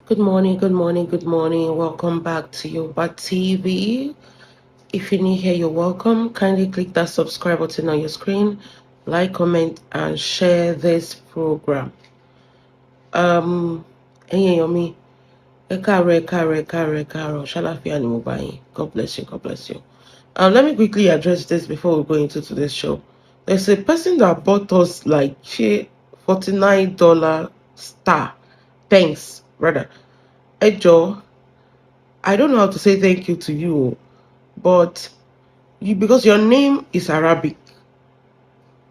Good morning, good morning, good morning. Welcome back to Yoba TV. If you're new here, you're welcome. Kindly click that subscribe button on your screen, like, comment, and share this program. Yomi, Shalafia ni mo bá yín. God bless you, God bless you. Let me quickly address this before we go into today's show. There's a person that bought us like $49 star. Thanks, brother. Hey Joe, I don't know how to say thank you to you, but because your name is Arabic,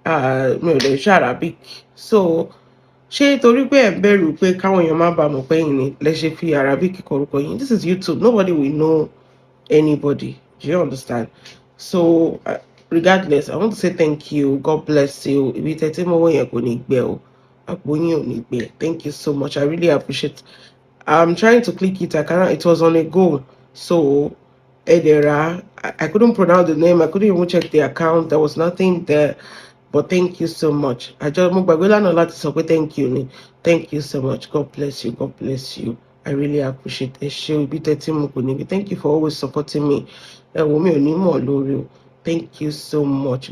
no, there's Arabic. So, ṣé torí pé ẹ bẹ̀rù pé káwọn èèyàn má bàa mọ̀ pé yín ni lẹ ṣe fi Arabic kọrúkọ yín? This is YouTube. Nobody will know anybody. Do you understand? So, regardless, I want to say thank you. God bless you. Ibi tẹ́tí mọ́wọ́ yẹn kò ní gbẹ o. Àpò yín ò ní gbẹ. Thank you so much. I really appreciate. I'm trying to click it. I cannot. It was on a go. So, Edera, I couldn't pronounce the name. I couldn't even check the account. There was nothing there. But thank you so much. I just thank you. Thank you so much. God bless you. God bless you. I really appreciate it. Thank you for always supporting me. Thank you so much.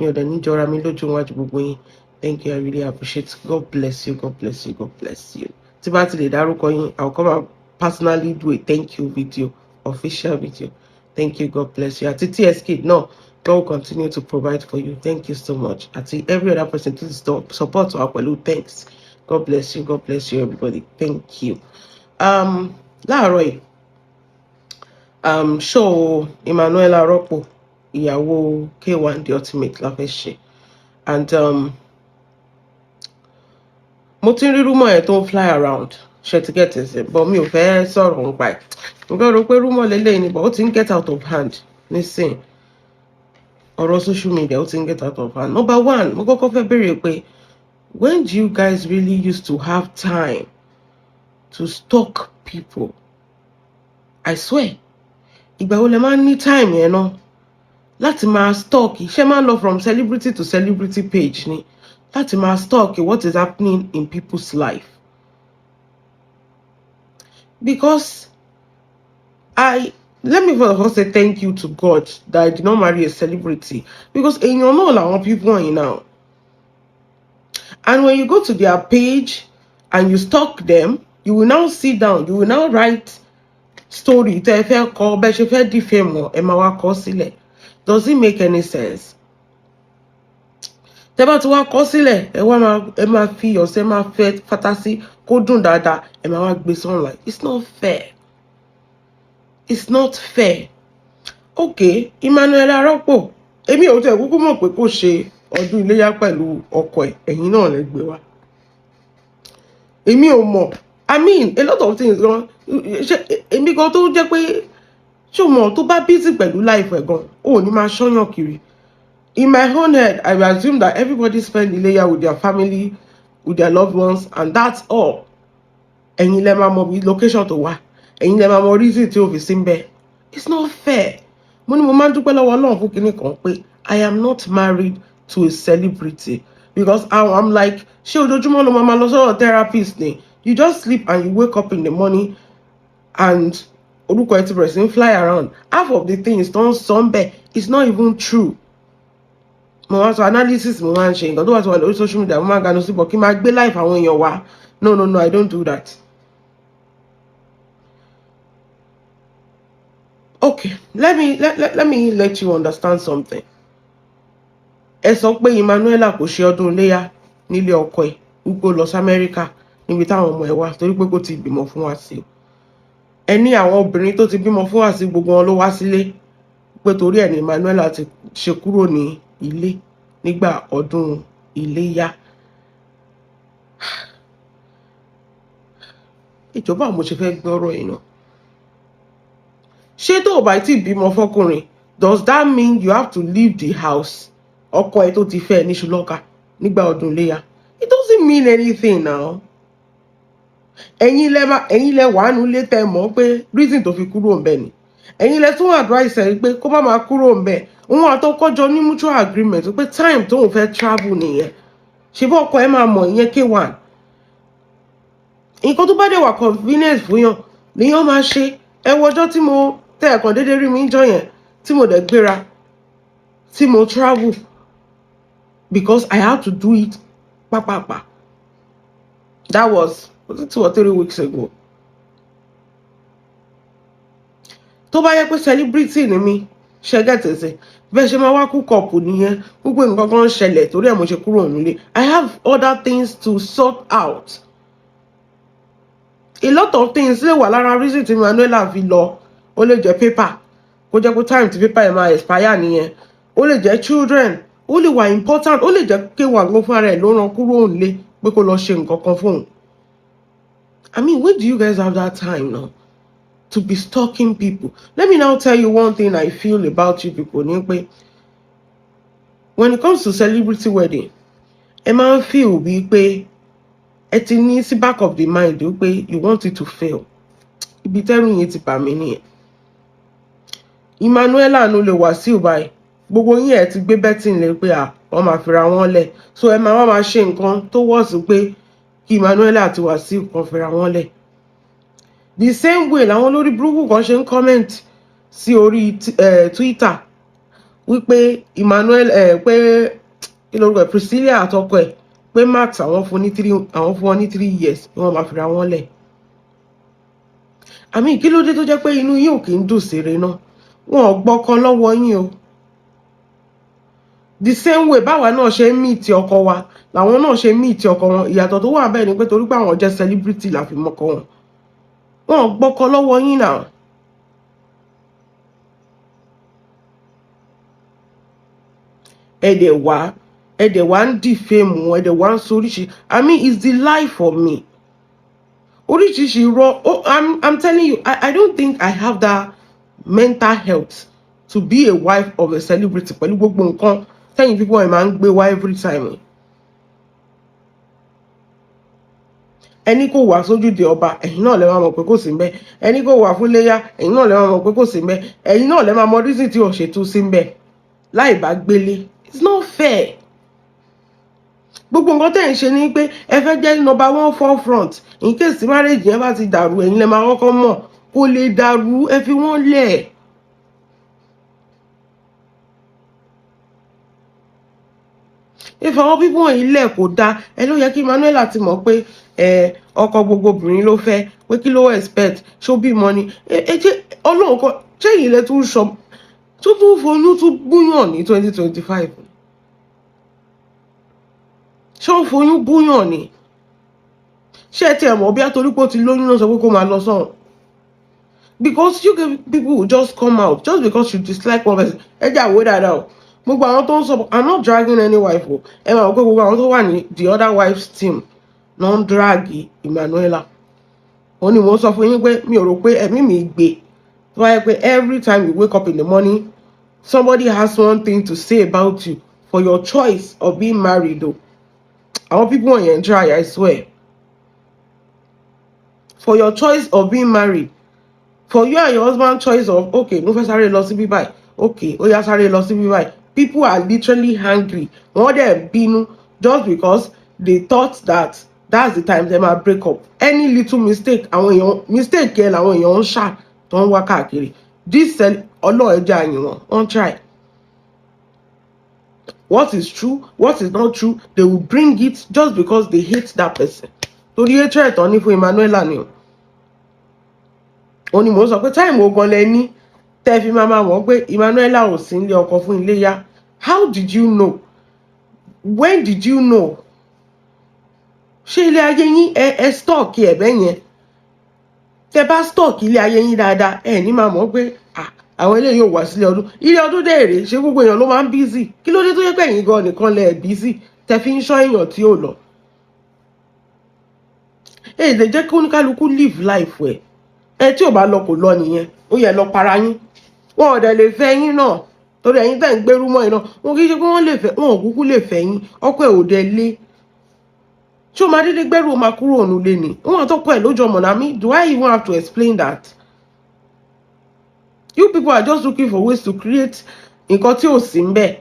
Thank you. I really appreciate it. God bless you. God bless you. God bless you. I'll come and personally do a thank you video, official video. Thank you. God bless you. At TSK, no, God will continue to provide for you. Thank you so much. At every other person to support our Palu, thanks. God bless you. God bless you, everybody. Thank you. Láàárọ̀ show Emmanuella Ropo, ìyàwó K1 the ultimate la fẹ́ ṣe. And mo ti ń rí rumor ẹ̀ tó ń fly around. Ṣé ti get it? But mi ò fẹ́ sọ̀rọ̀ nípa ẹ̀. Mo fẹ́ rò pé rumor lélẹ́yìn ni, but ó ti ń get out of hand nísìn. Ọ̀rọ̀ social media ó ti ń get out of hand. Number one, mo kọ́kọ́ fẹ́ béèrè pé when do you guys really used to have time to stalk people? I swear. Ìgbà wo lẹ máa ń ní time yẹn náà láti máa stalk? Ṣé máa ń lọ from celebrity to celebrity page ni láti máa stalk what is happening in people's life? Because let me first say thank you to God that I did not marry a celebrity. Because you know like people now. And when you go to their page and you stalk them, you will now sit down, you will now write story. Does it make any sense? Tẹ́bá tí wá kọ sílẹ̀, ẹ máa fi ọ̀sẹ̀ máa fẹ́ fantasy kó dùn dáadáa, ẹ máa wá gbé online. It's not fair. It's not fair. Okay, Emmanuella Ropo. Èmi ò tẹ̀ kúkú mọ̀ pé kò ṣe ọdún Iléyá pẹ̀lú ọkọ ẹ̀, ẹ̀yin náà lẹ gbé wá. Èmi ò mọ̀. I mean, a lot of things gan. Èmi gan tó jẹ́ pé ṣé o mọ̀ tó bá busy pẹ̀lú life ẹ̀ gan, ó ní máa ṣọ́yàn kiri. In my own head, I assume that everybody spend Ileya with their family, with their loved ones, and that's all. Ẹ̀yin lẹ máa mọ̀ bí location tó wà. Ẹ̀yin lẹ máa mọ̀ reason tí ó fi sí ńbẹ̀. It's not fair. Mo ní mo máa ń dúpẹ́ lọ́wọ́ Ọlọ́run fún kinní kan pé I am not married to a celebrity, because I'm like, ṣé ojoojúmọ́ ló máa lọ sọ́dọ̀ therapist ni? You just sleep and you wake up in the morning and orúkọ ẹ ti bẹ̀rẹ̀ sí ń fly around. Half of the things tó ń sọ ńbẹ̀ is not even true. Mo wá sọ analysis mo máa ń ṣe nǹkan tó wà sọ wà lórí social media, mo máa ń ganu síbọ̀ kí n máa gbé life àwọn èèyàn wá. No, I don't do that. Okay, let me let you understand something. Ẹ sọ pé Emmanuella kò ṣe ọdún Iléyá nílé ọkọ ẹ̀, wípé ó lọ sí Amẹ́ríkà níbi táwọn ọmọ ẹ̀ wà torí pé kò ti bímọ fún Wasiu. Ẹ ní àwọn obìnrin tó ti bímọ fún Wasiu gbogbo wọn ló wá sílé pé torí ẹ̀ ní Emmanuella ti ṣe kúrò ní ilé nígbà ọdún Iléyá. Ìjọba mo ṣe fẹ́ gbọ́rọ̀ yìí náà. Ṣé tó o bá ti bímọ fọ́kùnrin, does that mean you have to leave the house? Ọkọ ẹ tó ti fẹ́ ní Ṣùlọ́kà nígbà ọdún Iléyá. It doesn't mean anything now. Ẹ̀yin lẹ wà nínú ilé tẹ́ mọ̀ pé reason tó fi kúrò ńbẹ̀ ni. Ẹ̀yin lẹ tún advice ẹ pé kó má máa kúrò ńbẹ̀. Òun àtọkọjọ ní mutual agreement pé time tóun fẹ́ travel nìyẹn. Ṣé bọ́ ọkọ ẹ máa mọ̀ ìyẹn K1? Nǹkan tó bá dé wà convenient fún yàn, nìyẹn máa ṣe. Ẹ wo ọjọ́ tí mo tẹ ẹ̀kan déédéé rí mi jọ yẹn tí mo dẹ̀ gbéra tí mo travel because I had to do it pápápá. That was it 2 or 3 weeks ago. Tó bá yẹ pé celebrity ni mi ṣe gẹ́tẹ̀sẹ̀ bẹ́ẹ̀ ṣe máa wá kú kọ̀pù nìyẹn gbogbo nǹkan kan ṣẹlẹ̀ torí ẹ̀ mo ṣe kúrò nílé. I have other things to sort out. A lot of things lè wà lára reason tí Emmanuella fi lọ. Ó lè jẹ́ paper kó jẹ́ pé time tí paper ẹ̀ máa expire nìyẹn. Ó lè jẹ́ children ó lè wà important ó lè jẹ́ kéwà gbọ́ fún ara ẹ̀ ló ràn kúrò nílé pé kó lọ ṣe nǹkan kan fún òun. I mean, when do you guys have that time now to be stalking people? Let me now tell you one thing I feel about you people. When it comes to celebrity wedding, ẹ máa ń feel bíi pé ẹ ti ní sí back of the mind pé you want it to fail. Ibi tẹ́rù yẹn ti bà mí nìyẹn. Emmanuella ló lè Wasiu báyìí. Gbogbo yín ẹ ti gbé betting lé pé wọ́n máa fira wọn lẹ̀. So ẹ máa ṣe nǹkan tó wọ́ọ̀sì pé kí Emmanuella àti Wasiu kan fira wọn lẹ̀. The same way làwọn lórí burúkú kan ṣe ń comment sí orí Twitter wípé Emmanuel pé kí lórúkọ ẹ̀ Priscilla àtọkọ ẹ̀ pé Max àwọn fún wọn ní 3 years ni wọ́n máa fira wọn lẹ̀. Àmì kí ló dé tó jẹ́ pé inú yín ò kì í dùn sèré náà wọn ò gbọ́kàn lọ́wọ́ yín o. The same way báwa náà ṣe ń meet ọkọ wa làwọn náà ṣe ń meet ọkọ wọn. Ìyàtọ̀ tó wà bẹ́ẹ̀ ni pé torí pé àwọn jẹ́ celebrity la fi mọ́kọ wọn. Wọn ò gbọ́kàn lọ́wọ́ yín náà. Ẹ̀dẹ̀ wá ń defame ẹ̀dẹ̀ wá ń soríṣi. I mean, it's the life for me. Oríṣiríṣi irọ́. I'm telling you, I don't think I have that mental health to be a wife of a celebrity. Pẹ̀lú gbogbo nǹkan tẹ́yìn people ẹ̀ máa ń gbé wá every time. Ẹni kò wá sójúde ọba ẹ̀yin náà lè máa mọ̀ pé kò sí ńbẹ̀. Ẹni kò wá fún Iléyá ẹ̀yin náà lè máa mọ̀ pé kò sí ńbẹ̀. Ẹ̀yin náà lè máa mọ̀ reason tí ò ṣe tú sí ńbẹ̀ láì bá gbélé. It's not fair. Gbogbo nǹkan tẹ́ ń ṣe ni pé ẹ fẹ́ jẹ́ number 1 forefront in case marriage yẹn bá ti dàrú ẹ̀yin lè máa kọ́kọ́ mọ̀ kó lè dàrú ẹ fi wọ́n lẹ̀. If àwọn people wọ̀nyí lẹ̀ kò dáa ẹ ló yẹ kí Emmanuella ti mọ̀ pé ọkọ gbogbo obìnrin ló fẹ́ pé kí ló expect ṣó bímọ ni. Ẹ jẹ́ Ọlọ́run kan ṣé èyí lẹ tún sọ tó tún foyún tún búyàn ní 2025. Ṣé ó foyún búyàn ni? Ṣé ẹ ti ẹ̀ mọ̀ bí àtòrí pé ó ti lóyún náà sọ pé kó máa lọ sọ́run? Because you people will just come out just because you dislike one person. Ẹ jẹ́ àwọ̀ dáadáa o. Gbogbo àwọn tó ń sọ I'm not dragging any wife o. Ẹ máa wọ pé gbogbo àwọn tó wà ní the other wife's team náà ń drag Emmanuella. Ó ní mo sọ fún yín pé mi ò rò pé ẹ̀mí mi gbé. Tó wáyé pé every time you wake up in the morning somebody has one thing to say about you for your choice of being married o. Àwọn people wọ̀nyẹn try, I swear. For your choice of being married. For you and your husband's choice of, okay, mo fẹ́ sáré lọ síbí báyìí. Okay, ó yá sáré lọ síbí báyìí. People are literally angry. Wọ́n dẹ̀ bínú just because they thought that that's the time they might break up. Any little mistake, mistake yẹn làwọn èèyàn ń ṣà tó ń wá káàkiri. This ọlọ́ọ̀ẹ́jà yìí wọ́n try. What is true, what is not true, they will bring it just because they hate that person. Torí hatred tán ní fún Emmanuella ni o. Ó ní mo sọ pé time ogan lẹ ní tẹ́ fi máa wọ́n pé Emmanuella ò sí nílé ọkọ fún Iléyá. How did you know? When did you know? Ṣé ilé ayé yín ẹ stock ẹ̀ bẹ́ẹ̀ yẹn? Tẹ́ bá stock ilé ayé yín dáadáa ẹ ní máa mọ̀ pé àwọn eléyìí ò wá sílé ọdún. Ilé ọdún dẹ̀rẹ̀ ṣé gbogbo èèyàn ló máa ń busy. Kí ló dé tó yẹ pé ẹ̀yin gan nìkan lẹ busy tẹ́ fi ń ṣọ́ èèyàn tí ò lọ. Lè jẹ́ kí oníkálukú live life ẹ̀. Tí ò bá lọ kò lọ nìyẹn. Ó yẹ lọ para yín. Wọn ò dẹ̀ lè fẹ́ yín náà. Torí ẹ̀yin tẹ́ ń gbérú mọ́ iná. Wọn kì í ṣe pé wọ́n lè fẹ́ wọn ò kúkú lè fẹ́ yín. Ọkọ ẹ̀ ò dẹ̀ lé. Ṣé o máa dédé gbẹ́rù o máa kúrò ònú lé ni? Wọ́n àtọ́kọ ẹ̀ lójú ọmọ náà mi. Do I even have to explain that? You people are just looking for ways to create nǹkan tí ò sí ńbẹ̀.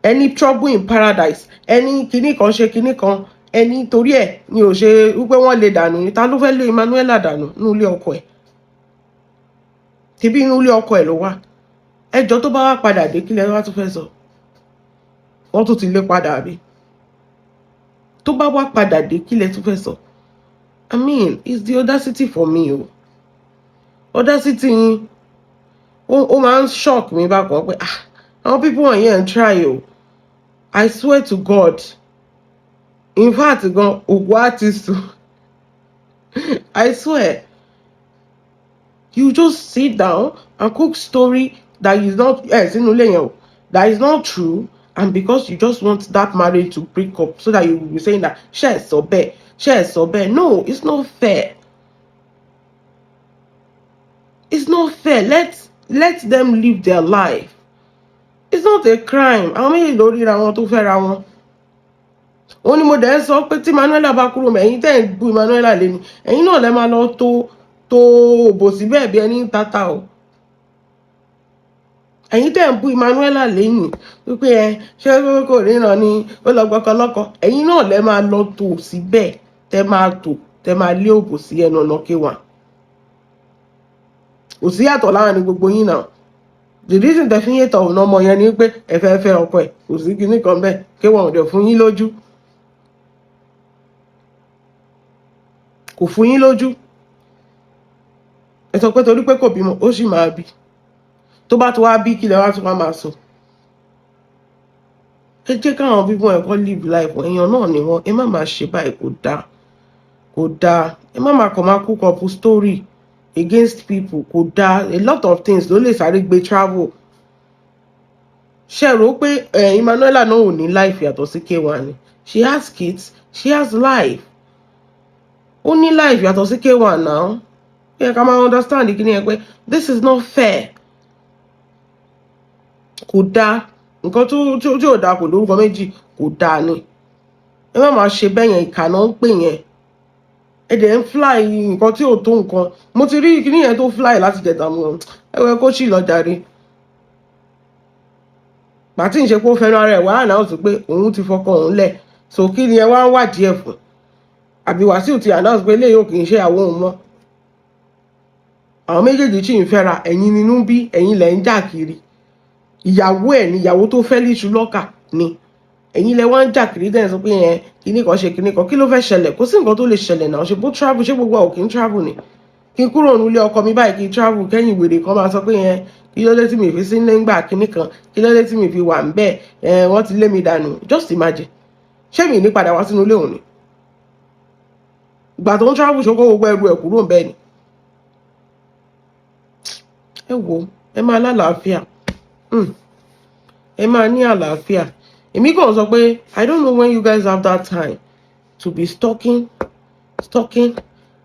Any trouble in paradise. Any kinní kan ṣe kinní kan. ẹni torí ẹ̀ ni ò ṣe wípé wọ́n lè dànù ní ta ló fẹ́ lé Emmanuella dànù nínú ilé ọkọ ẹ̀ tìbí inú ilé ọkọ ẹ̀ ló wà ẹjọ́ tó bá wá padà dé kílẹ̀ wá tún fẹ́ sọ wọ́n tún ti lé padà àbí tó bá wá padà dé kílẹ̀ tún fẹ́ sọ I mean it's the audacity for me o audacity yín ó máa ń shock mi bákan pé àwọn people wọ̀nyẹn ń try o I swear to God in fact gan ògùn artist I swear you just sit down and cook story that is not sínú ilé yẹn o that is not true and because you just want that marriage to break up so that you will be saying that ṣé ẹ sọ bẹ́ẹ̀ no it's not fair it's not fair let them live their life it's not a crime àwọn méjì ló ríra wọn tó fẹ́ ra wọn ó ní mo dẹ̀ ń sọ pé tí Emmanuella bá kúrò mọ́ ẹ̀yin tẹ́ ń bú Emmanuella lé ní ẹ̀yin náà lẹ́ máa lọ tó òbò síbẹ̀ bí ẹni ń tata o ẹ̀yin tẹ́ ń bú Emmanuella lẹ́yìn wípé ṣé kò ríran ni ó lọ gbọ́kọ lọ́kọ ẹ̀yin náà lẹ́ máa lọ tó síbẹ̀ tẹ́ máa lé òbò sí ẹnu ọ̀nà kéwà kò sí yàtọ̀ láàrin gbogbo yín náà the reason tẹ́ fi ń yẹtọ̀ ọ̀nà ọmọ yẹn ni pé ẹ fẹ́ fẹ́ ọkọ ẹ̀ kò sí kinní kan bẹ́ẹ̀ kéwà ọ̀dẹ̀ fún yín lójú kò fún yín lójú ẹ sọ pé torí pé kò bímọ ó sì máa bí tó bá tó wá bí kílẹ̀ wá tó wá máa sùn ẹ jẹ́ káwọn bíbọn ẹ̀kọ́ live life èèyàn náà ni wọ́n ẹ má máa ṣe báyìí kò dáa ẹ má máa kàn máa cook up story against people kò dáa a lot of things ló lè sáré gbé travel ṣe rò pé Emmanuella náà ò ní life yàtọ̀ sí K1 ni she has kids she has life ó ní life yàtọ̀ sí K1 náà yẹ ká máa understand kí ni ẹ pé this is not fair kò dáa nǹkan tí ò dáa kò lórúkọ méjì kò dáa ni ẹ má máa ṣe bẹ́ẹ̀ yẹn ìkà náà ń pè yẹn ẹ dẹ̀ ń fly nǹkan tí ò tó nǹkan mo ti rí kíní yẹn tó fly láti jẹ̀dá mu ẹwẹ́ kó sì lọ jàre pàtí ìṣe pé ó fẹ́ràn ara ẹ̀ wá announce pé òun ti fọkọ òun lẹ̀ so kí ni ẹ wá ń wádìí ẹ̀ fún àbí Wàsíù ti announce pé eléyìí ò kì í ṣe àwọn òun mọ́ àwọn méjèèjì tí ń fẹ́ra ẹ̀yin nínú bí ẹ̀yin lẹ̀ ń jà kiri ìyàwó ẹ̀ ni ìyàwó tó fẹ́ líṣu lọ́kà ni ẹ̀yin lẹ̀ wá ń jà kiri dẹ́n sọ pé yẹn kíní kan ṣe kíní kan kí ló fẹ́ ṣẹlẹ̀ kò sí nǹkan tó lè ṣẹlẹ̀ náà ṣe bó travel ṣé gbogbo àwọn kì í travel ni kí n kúrò nílé ọkọ mi báyìí kí n travel kẹ́yìn wèrè kan máa sọ pé yẹn kí ló dé tí mi fi sí nígbà kíní kan kí ló dé tí mi fi wà ń bẹ́ẹ̀ wọ́n ti lé mi dànù just imagine ṣé mi ní padà wá sínú ilé òun ni ìgbà tó ń travel ṣokó gbogbo ẹrù ẹ̀ kúrò ń bẹ́ẹ̀ ni ẹ wo ẹ máa lálàáfíà ẹ máa ní àlàáfíà èmi kàn sọ pé I don't know when you guys have that time to be stalking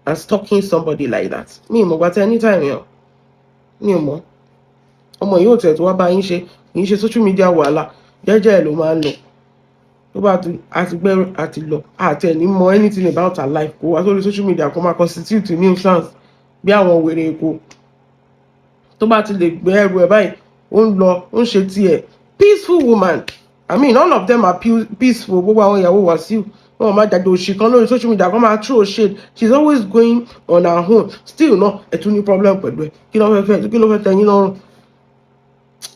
and stalking somebody like that mi ò mọ̀ gbà tẹ anytime yẹn mi ò mọ̀ ọmọ yìí ò tẹ̀ tó wá bá yín ṣe kì í ṣe social media wàhálà jẹ́jẹ́ ẹ̀ ló máa ń lọ tó bá àti gbẹ́rù àti lọ àti ẹ̀ ní mọ̀ anything about her life kó wá sórí social media kó máa constitute nuisance bí àwọn wèrè èkó tó bá ti lè gbé ẹrù ẹ̀ báyìí ó ń lọ ó ń ṣe tiẹ̀ peaceful woman I mean all of them are peaceful gbogbo àwọn ìyàwó Wàsíù wọn máa jàdé òṣì kan lórí social media kan máa throw shade she's always going on her own still náà ẹ tún ní problem pẹ̀lú ẹ kí ló fẹ́ tẹ́yìn lọ́rùn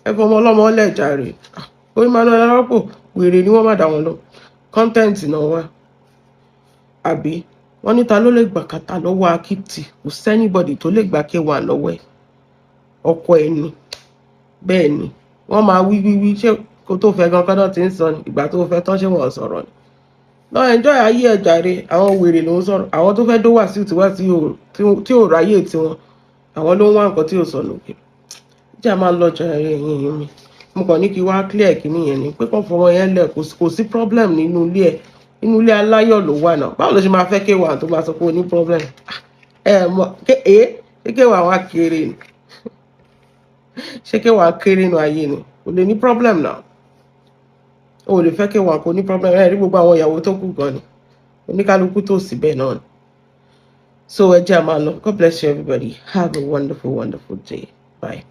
ẹ fọmọ ọlọ́mọ lẹ́ẹ̀jà rẹ̀ ó ní Emmanuella Ropo wèrè ni wọ́n má dá wọn lọ content náà wá àbí wọ́n níta ló lè gbà kàtà lọ́wọ́ akitì kò sẹ́nibọ̀dì tó lè gbà K1 lọ́wọ́ ẹ̀ ọkọ ẹ̀ ni bẹ́ẹ̀ ni wọ́n máa wí ṣé kó tó fẹ́ gan kọ́dọ̀ tí ń sọ ni ìgbà tó fẹ́ tán ṣé wọ́n sọ̀rọ̀ ni lọ enjoy ayé ẹ̀ jàre àwọn wèrè ló ń sọ̀rọ̀ àwọn tó fẹ́ dó Wàsíù tí ò ráyè tiwọn àwọn ló ń wá nǹkan tí ò sọ lókè jà máa lọ jàre ẹ̀yìn mi mo kàn ní kí wá clear kíní yẹn ni pé kàn fọmọ yẹn lẹ̀ kò sí problem nínú ilé aláyọ̀ ló wà náà báwo ló ṣe máa fẹ́ K1 tó máa sọ pé ó ní problem mọ̀ ṣé K1 wá kéré ni ṣé K1 kéré nu ayé ni kò lè ní problem náà o lè fẹ́ K1 kò ní problem rí gbogbo àwọn ìyàwó tó kù gan ni oníkálukú tó sì bẹ́ẹ̀ náà ni so ẹ jẹ́ a máa lọ God bless you everybody have a wonderful day bye.